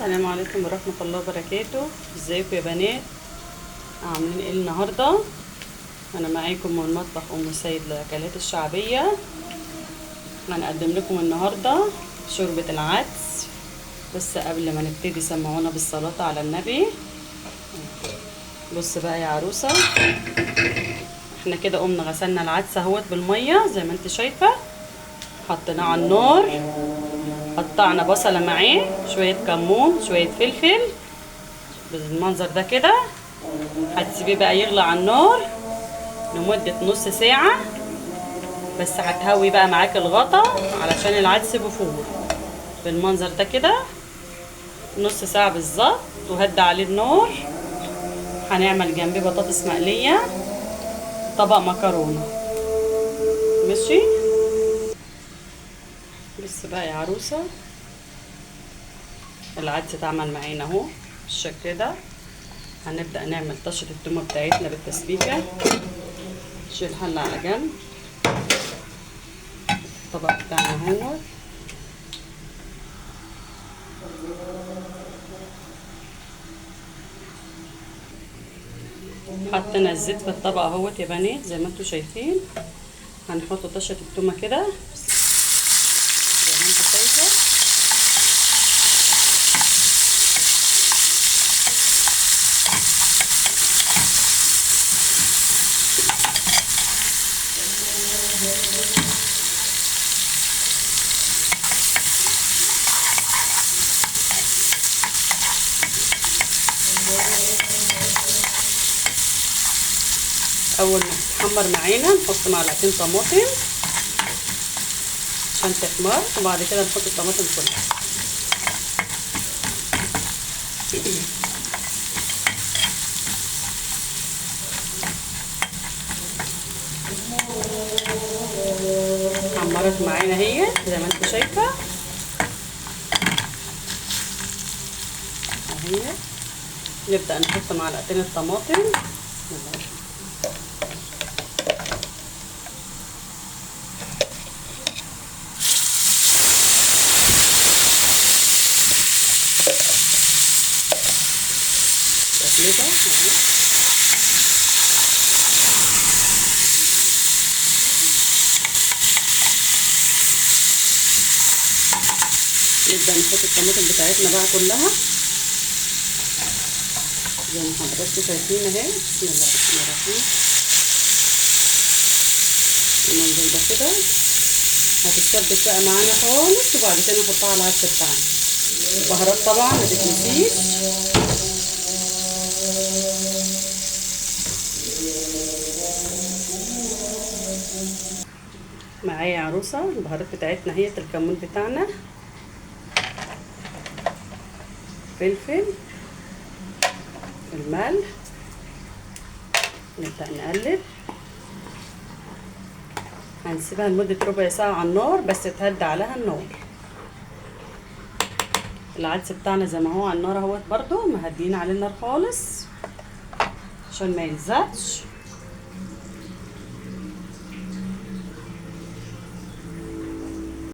السلام عليكم ورحمة الله وبركاته. ازيكم يا بنات؟ عاملين ايه النهاردة؟ انا معاكم من مطبخ ام سيد للاكلات الشعبية. هنقدم لكم النهاردة شوربة العدس. بس قبل ما نبتدي سمعونا بالصلاة على النبي. بص بقى يا عروسة، احنا كده قمنا غسلنا العدس اهوت بالمية زي ما انت شايفة، حطيناه على النار، قطعنا بصلة معاه، شوية كمون، شوية فلفل بالمنظر ده كده. هتسيبيه بقى يغلى على النار لمدة نص ساعة، بس هتهوي بقى معاك الغطا علشان العدس بفور بالمنظر ده كده نص ساعة بالظبط، وهدي عليه النار. هنعمل جنبيه بطاطس مقلية، طبق مكرونة. ماشي. بس بقى يا عروسة، العدس اتعمل معانا اهو بالشكل ده. هنبدأ نعمل طشة التومة بتاعتنا بالتسبيكة. نشيل الحلة على جنب، الطبق بتاعنا اهو. حطينا الزيت في الطبق اهوت يا بنات زي ما انتوا شايفين. هنحط طشة التومة كده زي ما انتوا شايفة. اول ما تتحمر معانا نحط معلقتين طماطم عشان تحمر، وبعد كده نحط الطماطم كلها. حمرت معانا هي زي ما انتوا شايفه اهي. نبدأ نحط معلقتين الطماطم. تقليبه اهي. نبدأ نحط الطماطم بتاعتنا بقى كلها زي ما حضراتكم شايفين اهي. بسم الله الرحمن الرحيم. المنظر ده كده هتتسبك بقى معانا خالص، وبعد كده نحطها على العدس بتاعنا. البهارات طبعا ما تتنسيش. معايا يا عروسه البهارات بتاعتنا هي الكمون بتاعنا، فلفل، الملح. نبدأ نقلب. هنسيبها لمدة ربع ساعة على النار بس تهدى عليها النار. العدس بتاعنا زي ما هو على النار اهوت، برضو مهديين عليه النار خالص عشان ما يلزقش.